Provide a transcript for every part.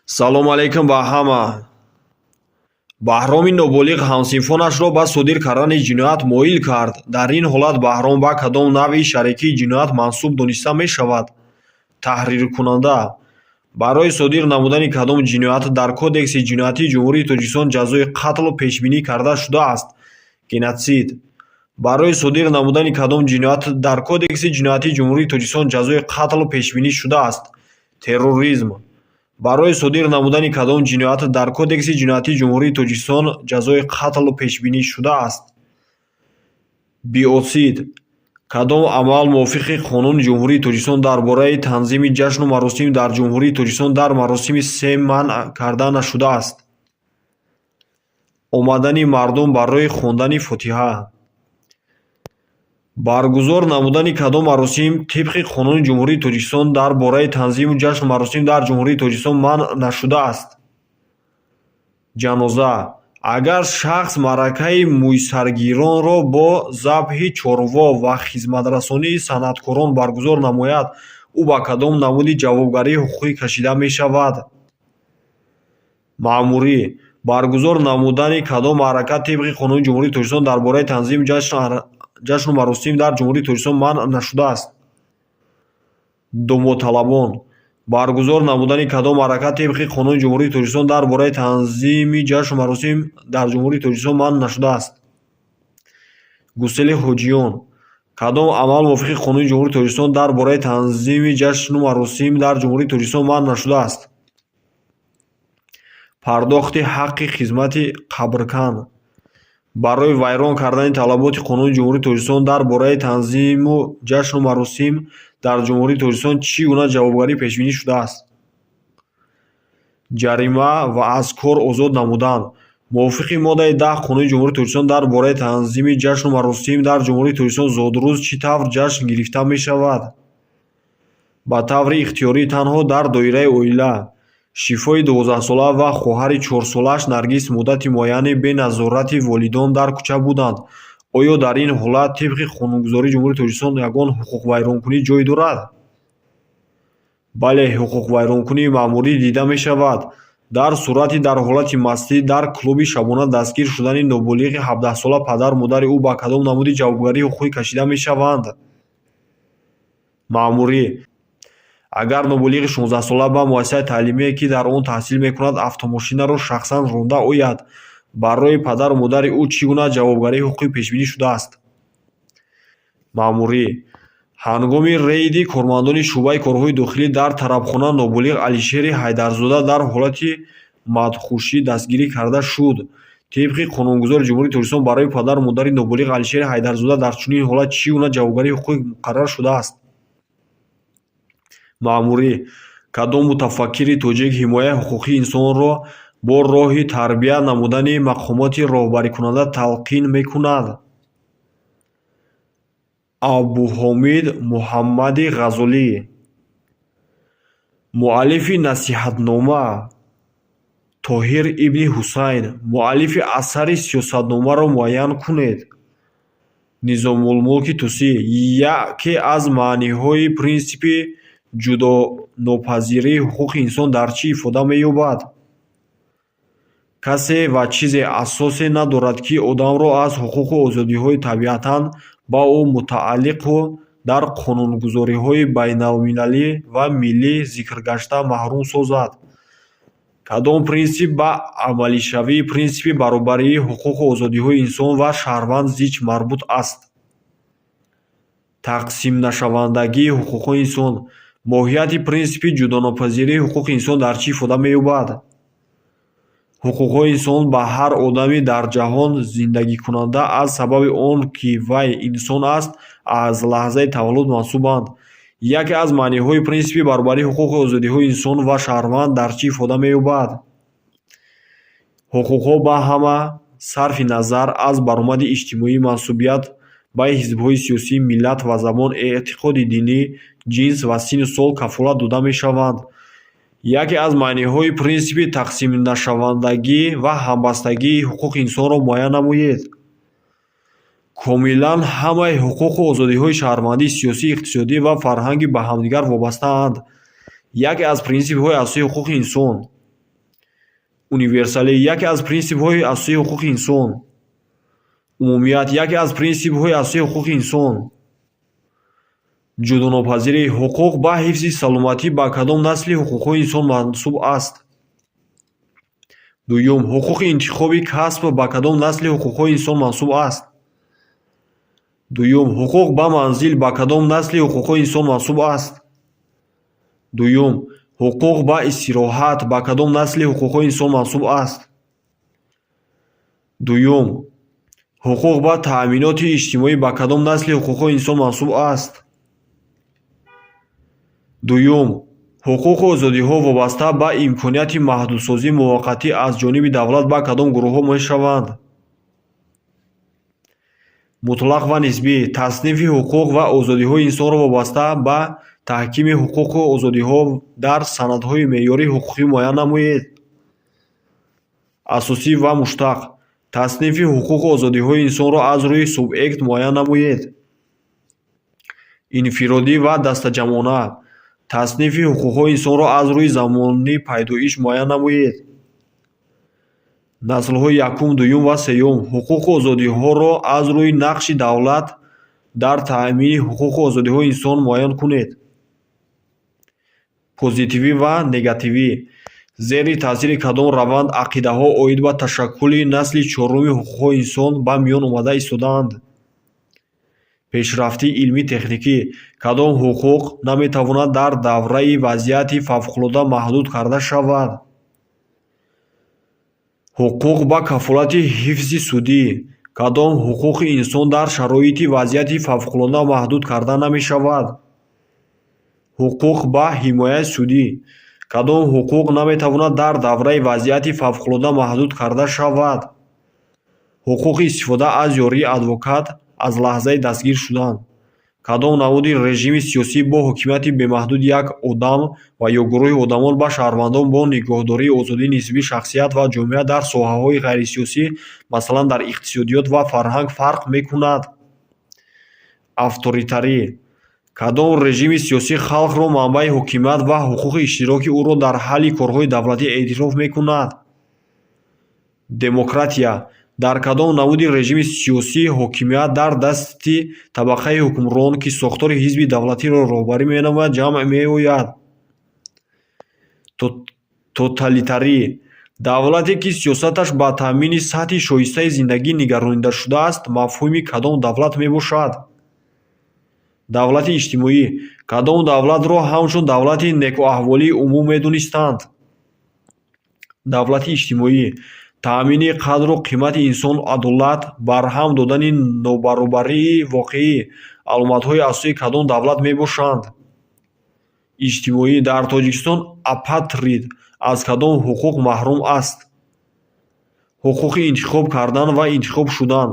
салом алейкум ба ҳама. баҳроми ноболиғ ҳамсинфонашро ба содир кардани ҷиноят моил кард. Дар ин ҳолат баҳром ба кадом навъи шарикии ҷиноят мансуб дониста мешавад? таҳриркунанда: барои содир намудани кадом ҷиноят дар Кодекси ҷиноятии Ҷумҳурии Тоҷикистон ҷазои қатл пешбинӣ карда шудааст? Геноцид. барои содир намудани кадом ҷиноят дар Кодекси ҷиноятии Ҷумҳурии Тоҷикистон ҷазои қатл пешбинӣ шудааст? Терроризм. барои содир намудани кадом ҷиноят дар Кодекси ҷиноятии Ҷумҳурии Тоҷикистон ҷазои қатл пешбинӣ шудааст? Биосид. кадом амал мувофиқи Қонуни Ҷумҳурии Тоҷикистон дар бораи танзими ҷашну маросим дар Ҷумҳурии Тоҷикистон дар маросими се манъ карда нашудааст? омадани мардум барои хондани фотиҳа. баргузор намудани кадом маросим тибқи Қонуни Ҷумҳурии Тоҷикистон дар бораи танзиму ҷашну маросим дар Ҷумҳурии Тоҷикистон манъ нашудааст? ҷаноза. агар шахс маъракаи мӯйсаргиронро бо забҳи чорво ва хизматрасонии санъаткорон баргузор намояд, ӯ ба кадом намуди ҷавобгарии ҳуқуқӣ кашида мешавад? маъмурӣ. баргузор намудани кадом маърака тибқи Қонуни Ҷумҳурии Тоҷикистон дар бораи танзими ҷашну маросим дар Ҷумҳурии Тоҷикистон манъ нашудааст? домоталабон. баргузор намудани кадом маърака тибқи Қонуни Ҷумҳурии Тоҷикистон дар бораи танзими ҷашну маросим дар Ҷумҳурии Тоҷикистон манъ нашудааст? гусели ҳоҷиён. кадом амал мувофиқи Қонуни Ҷумҳурии Тоҷикистон дар бораи танзими ҷашну маросим дар Ҷумҳурии Тоҷикистон манъ нашудааст? пардохти ҳаққи хизмати қабркан. барои вайрон кардани талаботи Қонуни Ҷумҳурии Тоҷикистон дар бораи танзиму ҷашну маросим дар Ҷумҳурии Тоҷикистон чӣ гуна ҷавобгарӣ пешбинӣ шудааст? ҷарима ва аз кор озод намудан. мувофиқи моддаи 10 Қонуни Ҷумҳурии Тоҷикистон дар бораи танзими ҷашну маросим дар Ҷумҳурии Тоҷикистон зодрӯз чӣ тавр ҷашн гирифта мешавад? ба таври ихтиёрӣ танҳо дар доираи оила. шифои 12сола ва хоҳари 4солааш Наргиз муддати муайяне бе назорати волидон дар кӯча буданд. оё дар ин ҳолат тибқи қонунгузории Ҷумҳурии Тоҷикистон ягон ҳуқуқвайронкунӣ ҷой дорад? бале, ҳуқуқвайронкунии маъмурӣ дида мешавад. дар сурати дар ҳолати мастӣ дар клуби шабона дастгир шудани ноболиғи 17сола падар модари ӯ ба кадом намуди ҷавобгарии ҳуқуқӣ кашида мешаванд? маъмурӣ. агар ноболиғи 16сола ба муассисаи таълимие ки дар он таҳсил мекунад автомошинаро шахсан ронда ояд, барои падару модари ӯ чӣ гуна ҷавобгарии ҳуқуқӣ пешбинӣ шудааст? маъмурӣ. ҳангоми рейди кормандони шуъбаи корҳои дохилӣ дар тарабхона ноболиғ Алишери Ҳайдарзода дар ҳолати мадхушӣ дастгирӣ карда шуд. тибқи қонунгузори Ҷумҳурии Тоҷикистон барои падару модари ноболиғ Алишери Ҳайдарзода дар чунин ҳолат чӣ гуна ҷавобгарии ҳуқуқӣ муқаррар шудааст? маъмурӣ. кадом мутафаккири тоҷик ҳимояи ҳуқуқи инсонро бо роҳи тарбия намудани мақомоти роҳбарикунанда талқин мекунад? Абуҳомид Муҳаммади Ғазолӣ. муаллифи насиҳатнома. Тоҳир ибни Ҳусайн. муаллифи асари сиёсатномаро муайян кунед. Низомулмулки Тусӣ. яке аз маъниҳои принсипи ҷудонопазирии ҳуқуқи инсон дар чӣ ифода меёбад? касе ва чизе асосе надорад ки одамро аз ҳуқуқу озодиҳои табиатан ба ӯ мутааллиқу дар қонунгузориҳои байналмилалӣ ва миллӣ зикргашта маҳрум созад. кадом принсип ба амалишавии принсипи баробарии ҳуқуқу озодиҳои инсон ва шаҳрванд зич марбут аст? тақсимнашавандагии ҳуқуқҳои инсон. моҳияти принсипи ҷудонопазирии ҳуқуқи инсон дар чӣ ифода меёбад? ҳуқуқҳои инсон ба ҳар одами дар ҷаҳон зиндагикунанда аз сабаби он ки вай инсон аст, аз лаҳзаи таваллуд мансубанд. яке аз маъниҳои принсипи баробарии ҳуқуқи озодиҳои инсон ва шаҳрванд дар чӣ ифода меёбад? ҳуқуқҳо ба ҳама сарфи назар аз баромади иҷтимоӣ, мансубият ба ҳизбҳои сиёсӣ, миллат ва забон, эътиқоди динӣ, ҷинс ва синну сол кафолат дода мешаванд. яке аз маъниҳои принсипи тақсимнашавандагӣ ва ҳамбастагии ҳуқуқи инсонро муайян намоед. комилан ҳамаи ҳуқуқу озодиҳои шаҳрвандӣ, сиёсӣ, иқтисодӣ ва фарҳангӣ ба ҳамдигар вобастаанд. яке аз принсипҳои асосии ҳуқуқи инсон универсалӣ яке аз принсипҳои асосии ҳуқуқи инсон. умумият яке аз принсипҳои асосии ҳуқуқи инсон. ҷудонопазирии ҳуқуқ ба ҳифзи саломатӣ ба кадом насли ҳуқуқҳои инсон мансуб аст? дуюм, ҳуқуқи интихоби касб ба кадом насли ҳуқуқҳои инсон мансуб аст? дуюм, ҳуқуқ ба манзил ба кадом насли ҳуқуқҳои инсон мансуб аст? дуюм, ҳуқуқ ба истироҳат ба кадом насли ҳуқуқҳои инсон мансуб аст? дуюм, ҳуқуқ ба таъминоти иҷтимоӣ ба кадом насли ҳуқуқҳои инсон мансуб аст? дуюм, ҳуқуқу озодиҳо вобаста ба имконияти маҳдудсозии муваққатӣ аз ҷониби давлат ба кадом гурӯҳҳо мешаванд? мутлақ ва нисбӣ. Таснифи ҳуқуқ ва озодиҳои инсонро вобаста ба таҳкими ҳуқуқу озодиҳо дар санадҳои меъёрии ҳуқуқӣ муайян намоед. Асосӣ ва муштақ. Таснифи ҳуқуқу озодиҳои инсонро аз рӯи субъект муайян намоед. Инфиродӣ ва дастаҷамона. Таснифи ҳуқуқҳои инсонро аз рӯи замони пайдоиш муайян намоед. Наслҳои якум, дуюм ва сеюм. Ҳуқуқу озодиҳоро аз рӯи нақши давлат дар таъмини ҳуқуқу озодиҳои инсон муайян кунед. Позитивӣ ва негативӣ. Зери таъсири кадом раванд ақидаҳо оид ба ташаккули насли чоруми ҳуқуқҳои инсон ба миён омада истодаанд? Пешрафти илмӣ-техникӣ. Кадом ҳуқуқ наметавонад дар давраи вазъияти фавқулода маҳдуд карда шавад? ҳуқуқ ба кафолати ҳифзи судӣ. Кадом ҳуқуқи инсон дар шароити вазъияти фавқулода маҳдуд карда намешавад? ҳуқуқ ба ҳимояи судӣ. Кадом ҳуқуқ наметавонад дар давраи вазъияти фавқулода маҳдуд карда шавад? ҳуқуқи истифода аз ёрии адвокат аз лаҳзаи дастгир шудан. Кадом намуди режими сиёсӣ бо ҳокимияти бемаҳдуди як одам ва ё гурӯҳи одамон ба шаҳрвандон бо нигоҳдории озодии нисбии шахсият ва ҷомеа дар соҳаҳои ғайрисиёсӣ, масалан дар иқтисодиёт ва фарҳанг фарқ мекунад? Авторитарӣ. Кадом режими сиёсӣ халқро манбаи ҳокимият ва ҳуқуқи иштироки ӯро дар ҳалли корҳои давлатӣ эътироф мекунад? Демократия. Дар кадом намуди режими сиёсӣ ҳокимият дар дасти табақаи ҳукмрон, ки сохтори ҳизби давлатиро роҳбарӣ менамояд, ҷамъ меояд? Тоталитарӣ. Давлате ки сиёсаташ ба таъмини сатҳи шоистаи зиндагӣ нигаронида шудааст, мафҳуми кадом давлат мебошад? Давлати иҷтимоӣ. Кадом давлатро ҳамчун давлати некуаҳволии умум медонистанд? Давлати иҷтимоӣ. таъмини қадру қимати инсон, адолат, барҳам додани нобаробарии воқеӣ аломатҳои асосии кадом давлат мебошанд? Иҷтимоӣ. Дар Тоҷикистон апатрид аз кадом ҳуқуқ маҳрум аст? ҳуқуқи интихоб кардан ва интихоб шудан.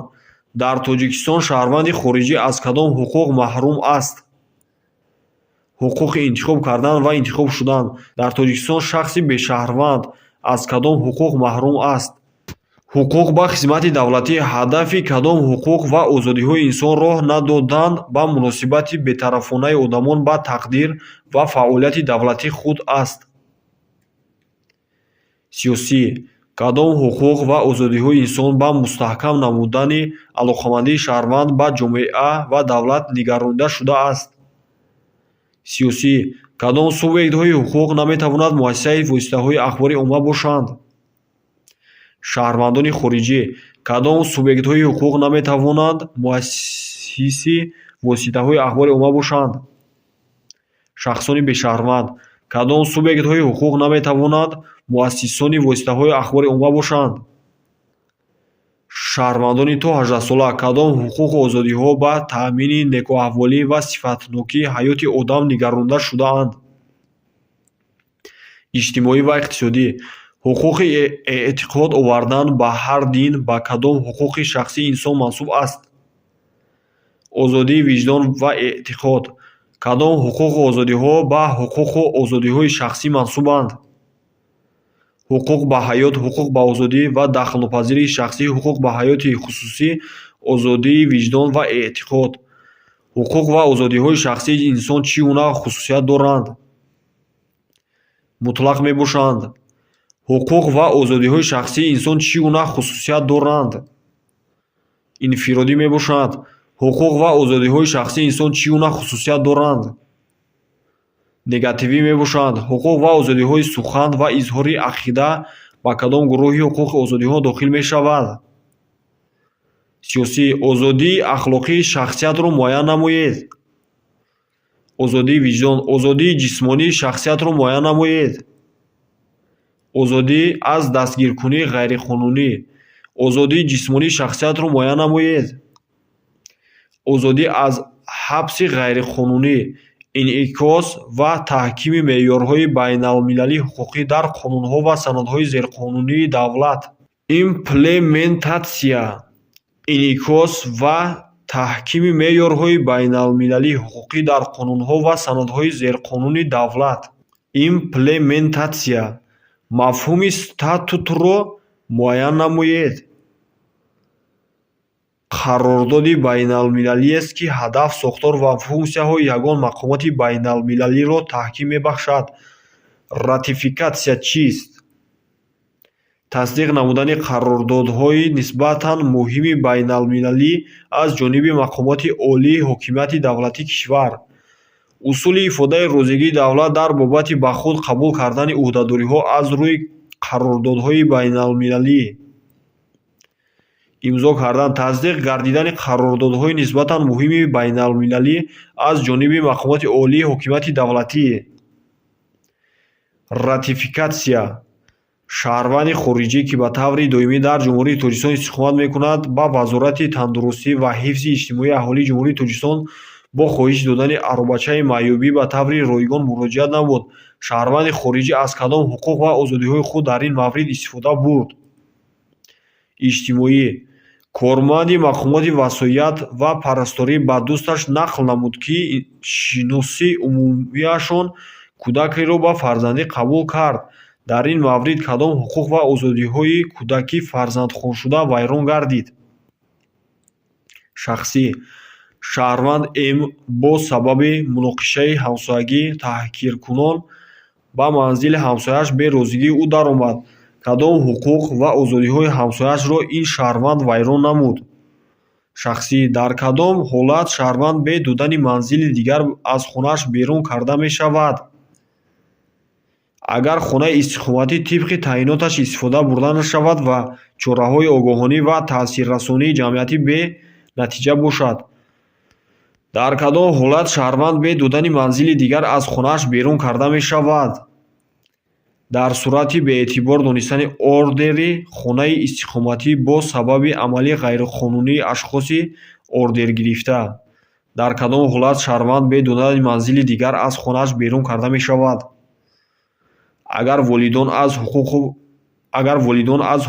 Дар Тоҷикистон шаҳрванди хориҷӣ аз кадом ҳуқуқ маҳрум аст? ҳуқуқи интихоб кардан ва интихоб шудан. Дар Тоҷикистон шахси бешаҳрванд аз кадом ҳуқуқ маҳрум аст? ҳуқуқ ба хизмати давлатӣ. Ҳадафи кадом ҳуқуқ ва озодиҳои инсон роҳ надодан ба муносибати бетарафонаи одамон ба тақдир ва фаъолияти давлати худ аст? Сиёсӣ. Кадом ҳуқуқ ва озодиҳои инсон ба мустаҳкам намудани алоқамандии шаҳрванд ба ҷомеа ва давлат нигаронида шудааст? Сиёсӣ. Кадом субъектҳои ҳуқуқ наметавонанд муассисаи воситаҳои ахбори умма бошанд? Шаҳрвандони хориҷӣ. Кадом субъектҳои ҳуқуқ наметавонанд муассиси воситаҳои ахбори умма бошанд? Шахсони бешаҳрванд. Кадом субъектҳои ҳуқуқ наметавонанд муассисони воситаҳои ахбори умма бошанд? Шаҳрвандони то 18 сола. Кадом ҳуқуқу озодиҳо ба таъмини некуаҳволӣ ва сифатнокии ҳаёти одам нигаронида шудаанд? Иҷтимоӣ ва иқтисодӣ. ҳуқуқи эътиқод овардан ба ҳар дин ба кадом ҳуқуқи шахсии инсон мансуб аст? Озодии виҷдон ва эътиқод. Кадом ҳуқуқу озодиҳо ба ҳуқуқу озодиҳои шахсӣ мансубанд? ҳуқуқ ба ҳаёт, ҳуқуқ ба озодӣ ва дахлнопазирии шахсӣ, ҳуқуқ ба ҳаёти хусусӣ, озодии виҷдон ва эътиқод. ҳуқуқ ва озодиҳои шахсии инсон чӣ гуна хусусият доранд? Мутлақ мебошанд. ҳуқуқ ва озодиҳои шахсии инсон чӣ гуна хусусият доранд? Инфиродӣ мебошанд. ҳуқуқ ва озодиҳои шахсии инсон чӣ гуна хусусият доранд? Негативӣ мебошанд. ҳуқуқ ва озодиҳои сухан ва изҳори ақида ба кадом гурӯҳи ҳуқуқи озодиҳо дохил мешавад? Сиёсӣ. Озодии ахлоқии шахсиятро муайян намоед. Озодии виҷдон. Озодии ҷисмонии шахсиятро муайян намоед. Озодӣ аз дастгиркунии ғайриқонунӣ. Озодии ҷисмонии шахсиятро муайян намоед. Озодӣ аз ҳабси ғайриқонунӣ, инъикос ва таҳкими меъёрҳои байналмилалии ҳуқуқӣ дар қонунҳо ва санадҳои зерқонунии давлат. Имплементатсия. Инъикос ва таҳкими меъёрҳои байналмилалии ҳуқуқӣ дар қонунҳо ва санадҳои зерқонунии давлат. Имплементатсия. Мафҳуми статутро муайян намоед. Қарордоди байналмилалиест, ки ҳадаф, сохтор ва функсияҳои ягон мақомоти байналмилалиро таҳким мебахшад. Ратификатсия чист? Тасдиқ намудани қарордодҳои нисбатан муҳими байналмилалӣ аз ҷониби мақомоти олии ҳокимияти давлати кишвар. Усули ифодаи розигии давлат дар бобати ба худ қабул кардани ӯҳдадориҳо аз рӯи қарордодҳои байналмилалӣ. Имзо кардан. Тасдиқ гардидани қарордодҳои нисбатан муҳими байналмилалӣ аз ҷониби мақомоти олии ҳокимияти давлатӣ. Ратификатсия. Шаҳрванди хориҷӣ, ки ба таври доимӣ дар Ҷумҳурии Тоҷикистон истиқомат мекунад, ба Вазорати тандурустӣ ва ҳифзи иҷтимоии аҳолии Ҷумҳурии Тоҷикистон бо хоҳиш додани аробачаи маъюбӣ ба таври ройгон муроҷиат намуд. Шаҳрванди хориҷӣ аз кадом ҳуқуқ ва озодиҳои худ дар ин маврид истифода бурд? Иҷтимоӣ. Корманди мақомоти васоят ва парасторӣ ба дӯсташ нақл намуд, ки шиноси умумиашон кӯдакеро ба фарзандӣ қабул кард. Дар ин маврид кадом ҳуқуқ ва озодиҳои кӯдаки фарзандхоншуда вайрон гардид? Шахсӣ. Шаҳрванд М бо сабаби муноқишаи ҳамсоягӣ таҳқиркунон ба манзили ҳамсояш бе розигии ӯ даромад. Кадом ҳуқуқ ва озодиҳои ҳамсояшро ин шаҳрванд вайрон намуд? Шахсӣ. Дар кадом ҳолат шаҳрванд бе додани манзили дигар аз хонааш берун карда мешавад? Агар хонаи истиқоматӣ тибқи таъиноташ истифода бурда нашавад ва чораҳои огоҳонӣ ва таъсиррасонии ҷамъиятӣ бенатиҷа бошад. Дар кадом ҳолат шаҳрванд бе додани манзили дигар аз хонааш берун карда мешавад? Дар сурати беэътибор донистани ордери хонаи истиқоматӣ бо сабаби амали ғайриқонунии ашхоси ордергирифта. Дар кадом ҳолат шаҳрванд бе додани манзили дигар аз хонааш берун карда мешавад? Агар волидон аз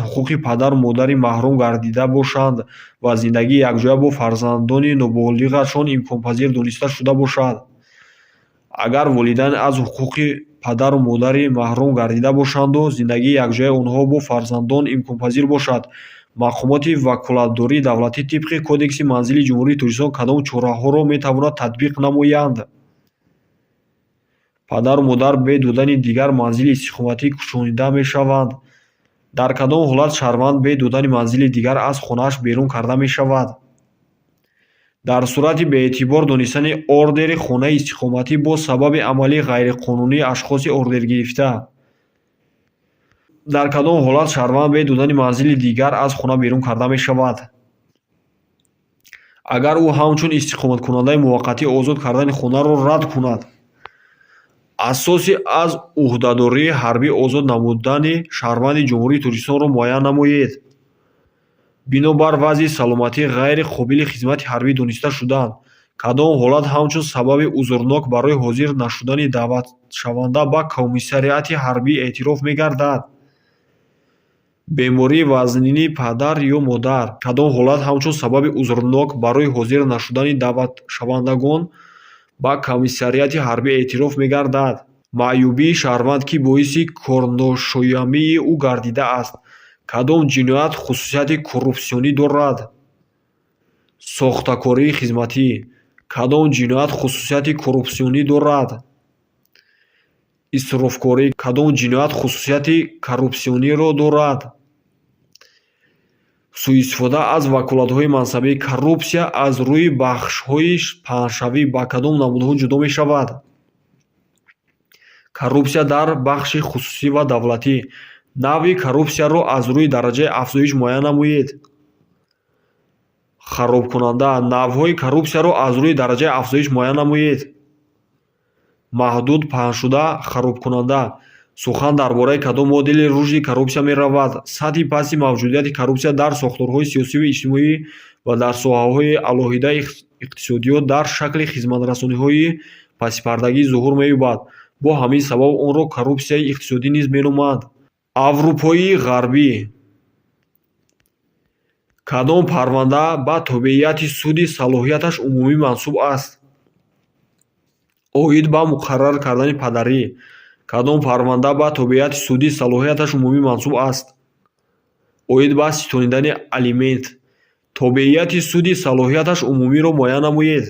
ҳуқуқи падару модари маҳрум гардида бошанд ва зиндагии якҷоя бо фарзандони ноболиғашон имконпазир дониста шуда бошад. Агар волидайн аз ҳуқуқи падару модари маҳрум гардида бошанду зиндагии якҷояи онҳо бо фарзандон имконпазир бошад, мақомоти ваколатдории давлатӣ тибқи Кодекси манзили Ҷумҳурии Тоҷикистон кадом чораҳоро метавонанд татбиқ намоянд? Падару модар бе додани дигар манзили истиқоматӣ кушонида мешаванд. Дар кадом ҳолат шаҳрванд бе додани манзили дигар аз хонааш берун карда мешавад? Дар сурати беэътибор донистани ордери хонаи истиқоматӣ бо сабаби амали ғайриқонунии ашхоси ордергирифта. Дар кадом ҳолат шаҳрванд бе додани манзили дигар аз хона берун карда мешавад? Агар ӯ ҳамчун истиқоматкунандаи муваққатӣ озод кардани хонаро рад кунад, асоси аз ӯҳдадории ҳарбӣ озод намудани шаҳрванди Ҷумҳурии Тоҷикистонро муайян намоед. Бинобар вазъи саломатӣ ғайри қобили хизмати ҳарбӣ дониста шудан, кадом ҳолат ҳамчун сабаби узрнок барои ҳозир нашудани даъватшаванда ба комиссариати ҳарбӣ эътироф мегардад? Бемории вазнини падар ё модар кадом ҳолат ҳамчун сабаби узрнок барои ҳозир нашудани даъватшавандагон ба комиссариати ҳарбӣ эътироф мегардад? Маъюбии шаҳрванд, ки боиси корношоямии ӯ гардидааст, кадом ҷиноят хусусияти коррупсионӣ дорад? Сохтакории хизматӣ кадом ҷиноят хусусияти коррупсионӣ дорад? исрофкорӣ кадом ҷиноят хусусияти коррупсиониро дорад? сӯистифода аз ваколатҳои мансабӣ. Коррупсия аз рӯи бахшҳои паҳншавӣ ба кадом намудҳо ҷудо мешавад? Коррупсия дар бахши хусусӣ ва давлатӣ. Навъи коррупсияро аз рӯи дараҷаи афзоиш муайян намоед. Харобкунанда. Навъҳои коррупсияро аз рӯи дараҷаи афзоиш муайян намоед. Маҳдуд паҳншуда харобкунанда. Сухан дар бораи кадом модели рушди коррупсия меравад? Сатҳи пасти мавҷудияти коррупсия дар сохторҳои сиёсиву иҷтимоӣ ва дар соҳаҳои алоҳидаи иқтисодиёт дар шакли хизматрасониҳои пасипардагӣ зуҳур меёбад. Бо ҳамин сабаб онро коррупсияи иқтисодӣ низ меноманд. Аврупои ғарбӣ. Кадом парванда ба тобеияти суди салоҳияташ умумӣ мансуб аст? Оид ба муқаррар кардани падарӣ. Кадом парванда ба тобеияти судӣ салоҳияташ умумӣ мансуб аст? Оид ба ситонидани алимент. Тобеияти суди салоҳияташ умумиро муайян намоед.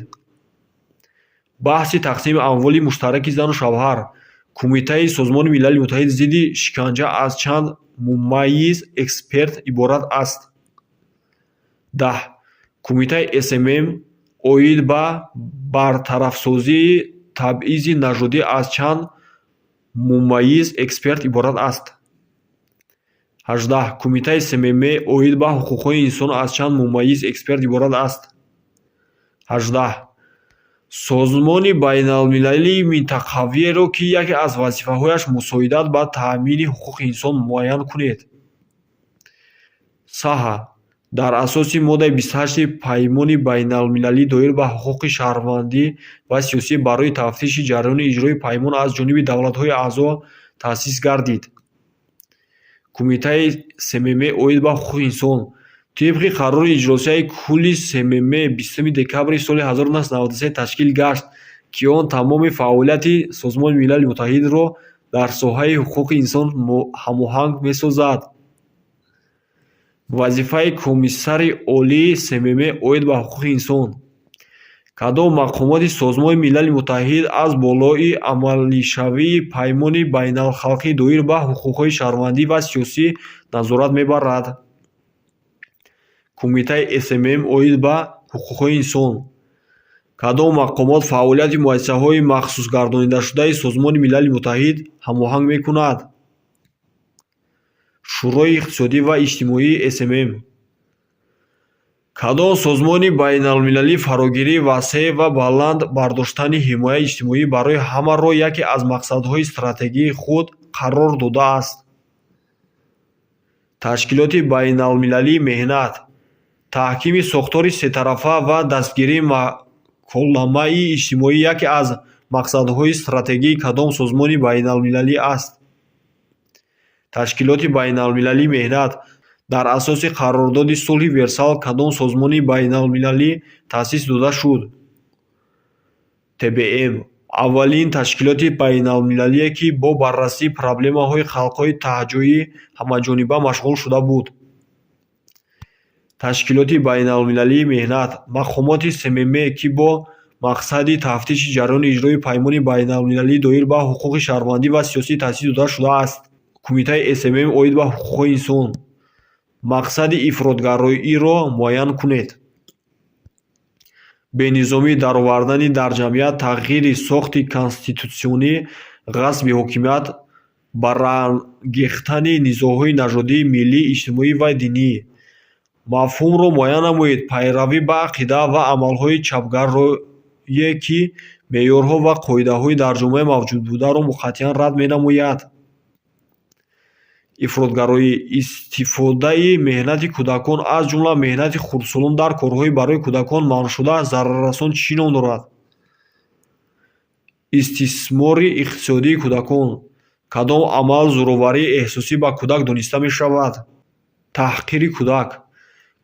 Баҳси тақсими амволи муштараки зану шавҳар. Кумитаи Созмони Милали Муттаҳид зидди шиканҷа аз чанд мумайyiз эксперт иборат аст? 10. Кумитаи СММ оид ба бартарафсозии табъизи нажодӣ аз чанд мумайyiз эксперт иборат аст? 18. Кумитаи СММ оид ба ҳуқуқҳои инсон аз чанд мумайyiз эксперт иборат аст? 18. Созмони байналмилалии минтақавиеро ки яке аз вазифаҳояш мусоидат ба таъмини ҳуқуқи инсон муайян кунед. Саҳа. Дар асоси моддаи 28 Паймони байналмилалӣ доир ба ҳуқуқи шаҳрвандӣ ва сиёсӣ барои тафтиши ҷараёни иҷрои паймон аз ҷониби давлатҳои аъзо таъсис гардид. Кумитаи СММ оид ба ҳуқуқи инсон. Тибқи қарори иҷросияи кулли СММ 20 декабри соли 1993 ташкил гашт, ки он тамоми фаъолияти Созмони Милали Муттаҳидро дар соҳаи ҳуқуқи инсон ҳамоҳанг месозад. Вазифаи комиссари олии СММ оид ба ҳуқуқи инсон. Кадом мақомоти Созмони Милали Муттаҳид аз болои амалишавии Паймони байналхалқӣ доир ба ҳуқуқҳои шаҳрвандӣ ва сиёсӣ назорат мебарад? Кумитаи СММ оид ба ҳуқуқҳои инсон. Кадом мақомот фаъолияти муассисаҳои махсусгардонидашудаи Созмони Милали Муттаҳид ҳамоҳанг мекунад? Шӯрои иқтисодӣ ва иҷтимоии СММ. Кадом созмони байналмилалӣ фарогирии васеъ ва баланд бардоштани ҳимояи иҷтимоӣ барои ҳамаро яке аз мақсадҳои стратегии худ қарор додааст? Ташкилоти байналмилалии меҳнат. Таҳкими сохтори сетарафа ва дастгирии маколламаи иҷтимоӣ яке аз мақсадҳои стратегии кадом созмони байналмилалӣ аст? Ташкилоти байналмилалии меҳнат. Дар асоси қарордоди сулҳи Версал кадом созмони байналмилалӣ таъсис дода шуд? ТБМ. Аввалин ташкилоти байналмилалие ки бо баррасии проблемаҳои халқҳои таҳҷоӣ ҳамаҷониба машғул шуда буд. Ташкилоти байналмилалии меҳнат. Мақомоти СММ ки бо мақсади тафтиши ҷараёни иҷрои Паймони байналмилалӣ доир ба ҳуқуқи шаҳрвандӣ ва сиёсӣ таъсис дода шудааст. Кумитаи СММ оид ба ҳуқуқҳои инсон. Мақсади ифротгароиро муайян кунед. Бенизомӣ, даровардани дар ҷамъият, тағйири сохти конститутсионӣ, ғасби ҳокимият, барангехтани низоъҳои нажодӣ, миллӣ, иҷтимоӣ ва динӣ. Мафҳумро муайян намоед. Пайравӣ ба ақида ва амалҳои чапгарое ки меъёрҳо ва қоидаҳои дар ҷомеа мавҷудбударо муқаттиан рад менамояд. Ифротгароӣ. Истифодаи меҳнати кӯдакон, аз ҷумла меҳнати хурдсолон дар корҳои барои кӯдакон маънушуда зараррасон чӣ ном дорад? Истисмори иқтисодии кӯдакон. Кадом амал зӯроварии эҳсосӣ ба кӯдак дониста мешавад? Таҳқири кӯдак.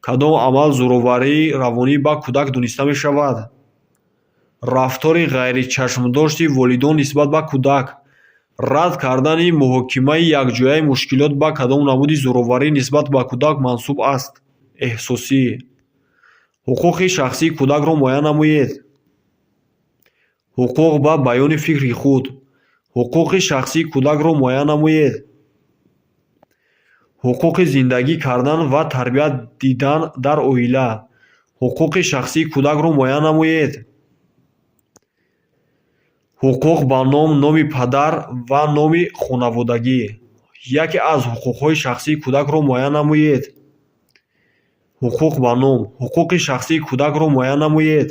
Кадом амал зӯроварии равонӣ ба кӯдак дониста мешавад? Рафтори ғайричашмдошти волидон нисбат ба кӯдак. Рад кардани муҳокимаи якҷояи мушкилот ба кадом намуди зӯроварӣ нисбат ба кӯдак мансуб аст? Эҳсосӣ. ҳуқуқи шахсии кӯдакро муайян намоед. ҳуқуқ ба баёни фикри худ. ҳуқуқи шахсии кӯдакро муайян намоед. ҳуқуқи зиндагӣ кардан ва тарбият дидан дар оила. ҳуқуқи шахсии кӯдакро муайян намоед. ҳуқуқ ба ном, номи падар ва номи хонаводагӣ. яке аз ҳуқуқҳои шахсии кӯдакро муайян намоед. ҳуқуқ ба ном. ҳуқуқи шахсии кӯдакро муайян намоед.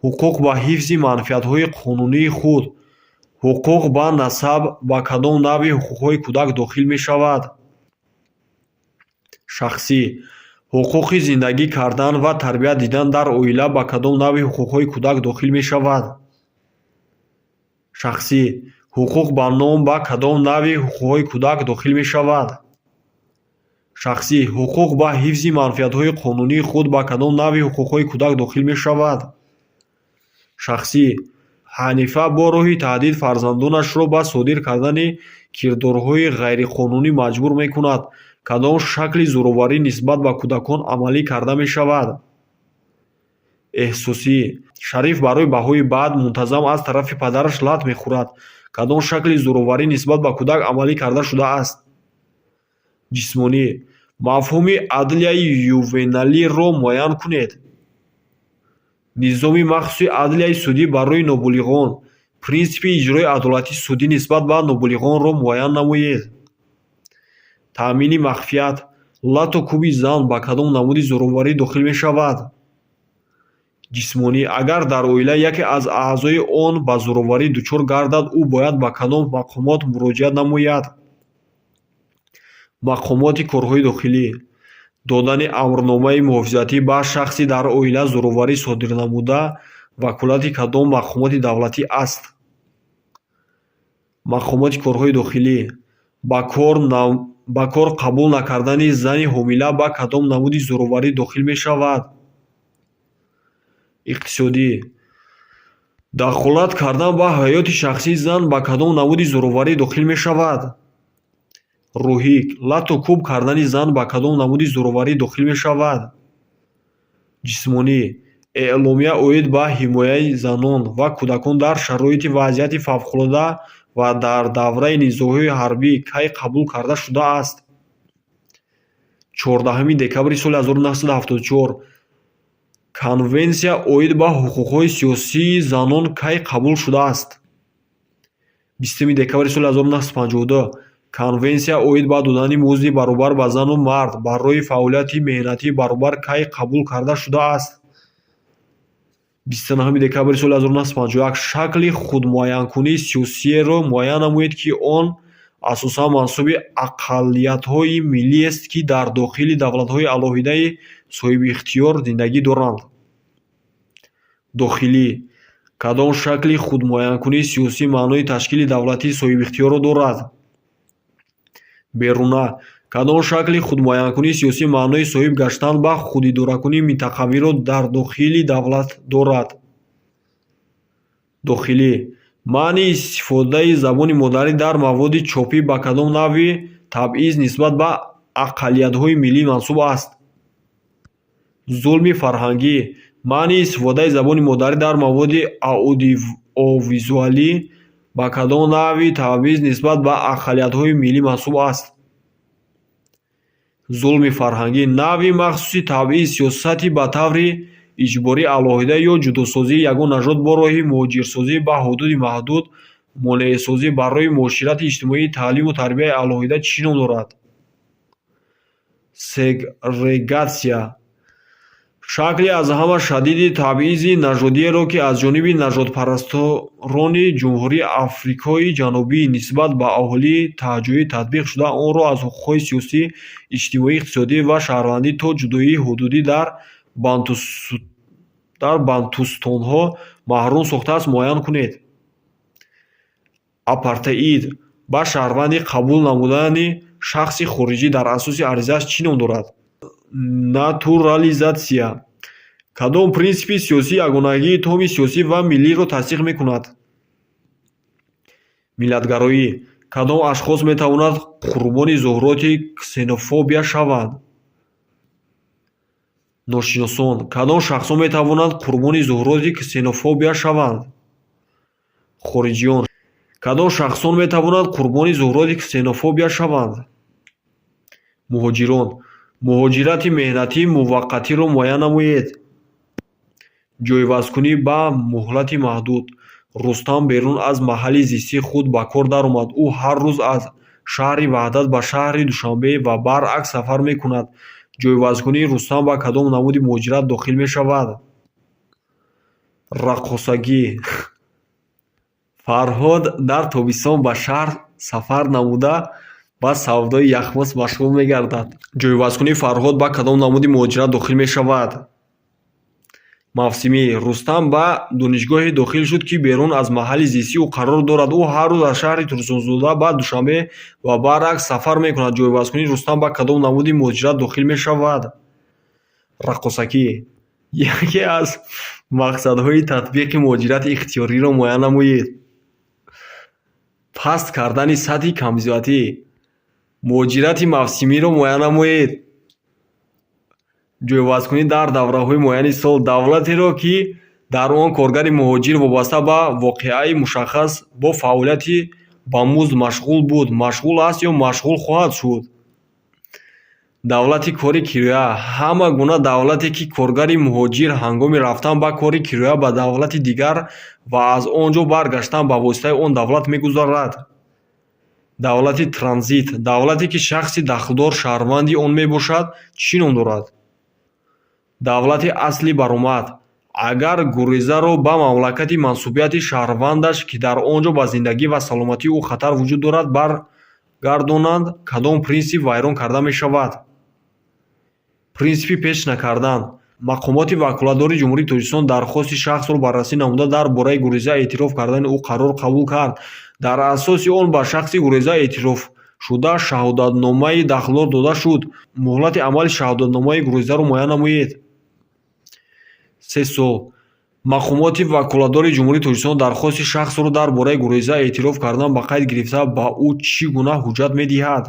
ҳуқуқ ба ҳифзи манфиатҳои қонунии худ. ҳуқуқ ба насаб ба кадом навъи ҳуқуқҳои кӯдак дохил мешавад? шахсӣ. ҳуқуқи зиндагӣ кардан ва тарбият дидан дар оила ба кадом навъи ҳуқуқҳои кӯдак дохил мешавад? шахсӣ. ҳуқуқ ба ном ба кадом навъи ҳуқуқҳои кӯдак дохил мешавад? шахсӣ. ҳуқуқ ба ҳифзи манфиатҳои қонунии худ ба кадом навъи ҳуқуқҳои кӯдак дохил мешавад? шахсӣ. ҳанифа бо роҳи таҳдид фарзандонашро ба содир кардани кирдорҳои ғайриқонунӣ маҷбур мекунад. кадом шакли зӯроварӣ нисбат ба кӯдакон амалӣ карда мешавад? эҳсосӣ. Шариф барои баҳои баъд мунтазам аз тарафи падараш лат мехӯрад. кадом шакли зӯроварӣ нисбат ба кӯдак амалӣ карда шудааст? ҷисмонӣ. мафҳуми адлияи ювеналиро муайян кунед. низоми махсуси адлияи судӣ барои нобулиғон. принсипи иҷрои адолати судӣ нисбат ба нобулиғонро муайян намоед. таъмини махфият. лату кӯби зан ба кадом намуди зӯроварӣ дохил мешавад? ҷисмонӣ. агар дар оила яке аз аъзои он ба зӯроварӣ дучор гардад, ӯ бояд ба кадом мақомот муроҷиат намояд? мақомоти корҳои дохилӣ. додани амрномаи муҳофизатӣ ба шахси дар оила зӯроварӣ содир намуда ваколати кадом мақомоти давлатӣ аст? мақомоти корҳои дохилӣ. ба кор қабул накардани зани ҳомила ба кадом намуди зӯроварӣ дохил мешавад? иқтисодӣ. дахолат кардан ба ҳаёти шахсии зан ба кадом намуди зӯроварӣ дохил мешавад? рӯҳӣ. лату кӯб кардани зан ба кадом намуди зӯроварӣ дохил мешавад? ҷисмонӣ. эъломия оид ба ҳимояи занон ва кӯдакон дар шароити вазъияти фавқулодда ва дар давраи низоъҳои ҳарбӣ кай қабул карда шудааст? 14 декабри соли 1974. конвенсия оид ба ҳуқуқҳои сиёсии занон кай қабул шудааст? 20 декабри соли 1952. конвенсия оид ба додани музди баробар ба зану мард барои фаъолияти меҳнатии баробар кай қабул карда шудааст? 29 декабри соли 1951. шакли худмуайянкунии сиёсиеро муайян намоед, ки он асосан мансуби ақаллиятҳои миллиест, ки дар дохили давлатҳои алоҳидаи соҳибихтиёр зиндагӣ доранд. дохилӣ. кадом шакли худмуайянкунии сиёсӣ маънои ташкили давлати соҳибихтиёрро дорад? беруна. кадом шакли худмуайянкунии сиёсӣ маънои соҳиб гаштан ба худидоракунии минтақавиро дар дохили давлат дорад? дохилӣ. маънии истифодаи забони модарӣ дар маводи чопӣ ба кадом навъи табъиз нисбат ба ақаллиятҳои миллӣ мансуб аст? зулми фарҳангӣ. маънии истифодаи забони модарӣ дар маводи аудиовизуалӣ ба кадом навъи табъиз нисбат ба ақаллиятҳои миллӣ мансуб аст? зулми фарҳангӣ. навъи махсуси табъиз сиёсати ба таври иҷборӣ алоҳида ё ҷудосозии ягон нажод бо роҳи муҳоҷирсозӣ ба ҳудуди маҳдуд, монеъсозӣ барои муоширати иҷтимоӣ, таълиму тарбияи алоҳида чӣ ном дорад? сегрегатсия. шакли аз ҳама шадиди табъизи нажодиеро, ки аз ҷониби нажодпарасторони ҷумҳурии Африкои Ҷанубӣ нисбат ба аҳолии таҳҷоӣ татбиқ шуда, онро аз ҳуқуқҳои сиёсӣ, иҷтимоӣ, иқтисодӣ ва шаҳрвандӣ то ҷудоии ҳудудӣ дар бантустонҳо маҳрум сохтааст, муайян кунед. апартеид. ба шаҳрвандӣ қабул намудани шахси хориҷӣ дар асоси аризааш чӣ ном дорад? натурализатсия. кадом принсипи сиёсӣ ягонагии томи сиёсӣ ва миллиро тасдиқ мекунад? миллатгароӣ. кадом ашхос метавонанд қурбони зуҳуроти ксенофобия шаванд? ношиносон. кадом шахсон метавонанд қурбони зуҳуроти ксенофобия шаванд? хориҷиён. кадом шахсон метавонанд қурбони зуҳуроти ксенофобия шаванд? муҳоҷирон. муҳоҷирати меҳнатӣ муваққатиро муайян намоед. ҷойвазкунӣ ба муҳлати маҳдуд. Рустам берун аз маҳалли зисти худ ба кор даромад. Ӯ ҳар рӯз аз шаҳри Ваҳдат ба шаҳри Душанбе ва баръакс сафар мекунад. ҷойвазкунии Рустам ба кадом намуди муҳоҷират дохил мешавад? раққосагӣ. Фарҳод дар тобистон ба шаҳр сафар намуда ба савдои яхмоз машғул мегардад. ҷойвазкунии Фарҳод ба кадом намуди муҳоҷират дохил мешавад? мавсимӣ. Рустам ба донишгоҳе дохил шуд, ки берун аз маҳалли зисти ӯ қарор дорад. Ӯ ҳар рӯз аз шаҳри Турсунзода ба Душанбе ва баръакс сафар мекунад. ҷойвазкунии Рустам ба кадом намуди муҳоҷират дохил мешавад? раққосагӣ. яке аз мақсадҳои татбиқи муҳоҷирати ихтиёриро муайян намоед. паст кардани сатҳи камзиётӣ. муҳоҷирати мавсимиро муайян намоед. ҷойвазкунӣ дар давраҳои муайяни сол. давлатеро ки дар он коргари муҳоҷир вобаста ба воқеаи мушаххас бо фаъолияти ба музд машғул буд, машғул аст ё машғул хоҳад шуд. давлати кори кироя. ҳама гуна давлате ки коргари муҳоҷир ҳангоми рафтан ба кори кироя ба давлати дигар ва аз он ҷо баргаштан ба воситаи он давлат мегузарад. давлати транзит. давлате ки шахси дахлдор шаҳрванди он мебошад. чӣ ном дорад? давлати асли баромад. агар гурезаро ба мамлакати мансубияти шаҳрвандаш ки дар он ҷо ба зиндагӣ ва саломатии ӯ хатар вуҷуд дорад баргардонанд, кадом принсип вайрон карда мешавад? принсипи пеш накардан. мақомоти ваколатдори ҷумҳурии Тоҷикистон дархости шахсро баррасӣ намуда дар бораи гуреза эътироф кардани ӯ қарор қабул кард. дар асоси он ба шахси гуреза эътирофшуда шаҳодатномаи дахлдор дода шуд. муҳлати амали шаҳодатномаи гурезаро муайян намоед. 3 сол. мақомоти ваколатдори ҷумҳурии Тоҷикистон дархости шахсро дар бораи гуреза эътироф кардан ба қайд гирифта ба ӯ чӣ гуна ҳуҷҷат медиҳад?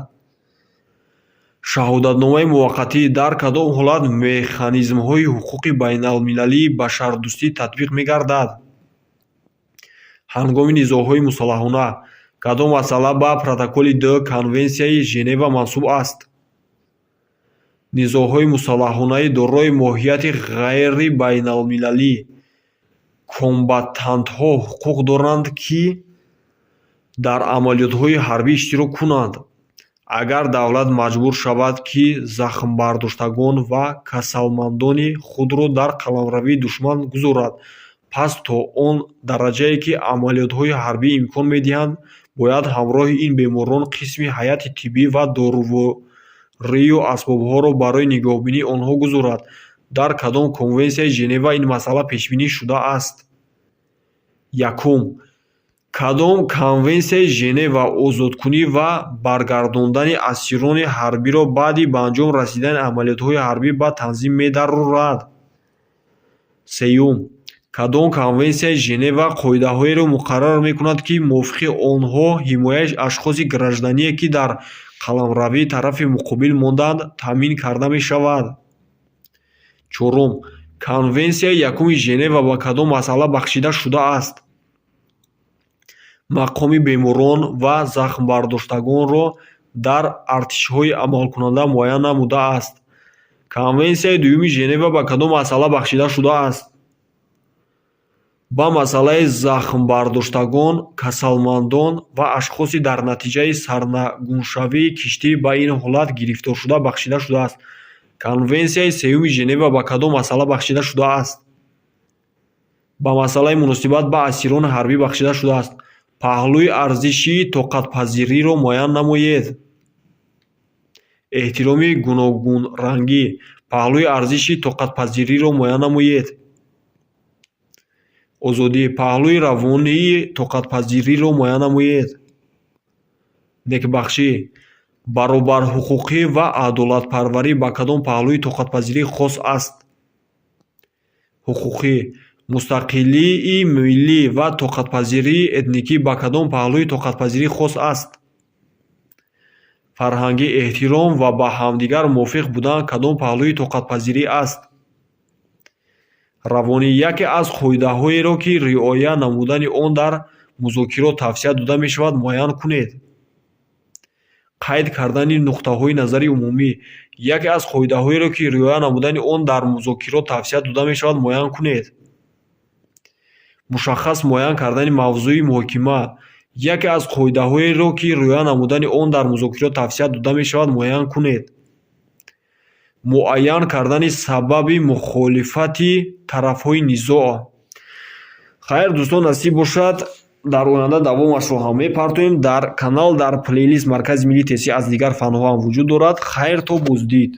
шаҳодатномаи муваққатӣ. дар кадом ҳолат механизмҳои ҳуқуқи байналмилалии башардӯстӣ татбиқ мегардад? ҳангоми низоъҳои мусаллаҳона. кадом масъала ба протоколи 2 Конвенсияи Женева мансуб аст? низоъҳои мусаллаҳонаи дорои моҳияти ғайрибайналмилалӣ. комбатантҳо ҳуқуқ доранд, ки дар амалиётҳои ҳарбӣ иштирок кунанд. агар давлат маҷбур шавад, ки захмбардоштагон ва касалмандони худро дар қаламравии душман гузорад, пас то он дараҷае ки амалиётҳои ҳарбӣ имкон медиҳанд, бояд ҳамроҳи ин беморон қисми ҳайати тиббӣ ва доруворию асбобҳоро барои нигоҳубинии онҳо гузорад. дар кадом Конвенсияи Женева ин масъала пешбинӣ шуда аст? 1. кадом Конвенсияи Женева озодкунӣ ва баргардондани асирони ҳарбиро баъди ба анҷом расидани амалиётҳои ҳарбӣ ба танзим медарорад? 3. кадом Конвенсияи Женева қоидаҳоеро муқаррар мекунад, ки мувофиқи онҳо ҳимояи ашхоси граждание, ки дар қаламравии тарафи муқобил монданд, таъмин карда мешавад? 4. Конвенсияи якуми Женева ба кадом масъала бахшида шуда аст? мақоми беморон ва захмбардоштагонро дар артишҳои амалкунанда муайян намудааст. Конвенсияи дуюми Женева ба кадом масъала бахшида шудааст? ба масъалаи захмбардоштагон, касалмандон ва ашхоси дар натиҷаи сарнагуншавии киштӣ ба ин ҳолат гирифторшуда бахшида шудааст. Конвенсияи сеюми Женева ба кадом масъала бахшида шудааст? ба масъалаи муносибат ба асирони ҳарбӣ бахшида шудааст. паҳлӯи арзиши тоқатпазириро муайян намоед. эҳтироми гуногунрангӣ. паҳлӯи арзиши тоқатпазириро муайян намоед. озодӣ. паҳлӯи равонии тоқатпазириро муайян намоед. некбахшӣ. баробарҳуқуқӣ ва адолатпарварӣ ба кадом паҳлӯи тоқатпазирӣ хос аст? ҳуқуқӣ. мустақилии миллӣ ва тоқатпазирии этникӣ ба кадом паҳлӯи тоқатпазирӣ хос аст? фарҳангӣ. эҳтиром ва ба ҳамдигар мувофиқ будан кадом паҳлӯи тоқатпазирӣ аст? равонӣ. яке аз қоидаҳоеро ки риоя намудани он дар музокирот тавсия дода мешавад, муайян кунед. Қайд кардани нуқтаҳои назари умумӣ яке аз қоидаҳоеро, ки риоя намудани он дар музокирот тавсия дода мешавад, муайян кунед. Мушаххас муайян кардани мавзӯи муҳокима яке аз қоидаҳоеро, ки риоя намудани он дар музокирот тавсия дода мешавад, муайян кунед. Муайян кардани сабаби мухолифати тарафҳои низоъ. Хайр дӯстон, насиб бошад дар оянда давомашро ҳам мепартоем. Дар канал дар плейлист Маркази Миллии Тесӣ аз дигар фанҳо ҳам вуҷуд дорад. Хайр то буздид.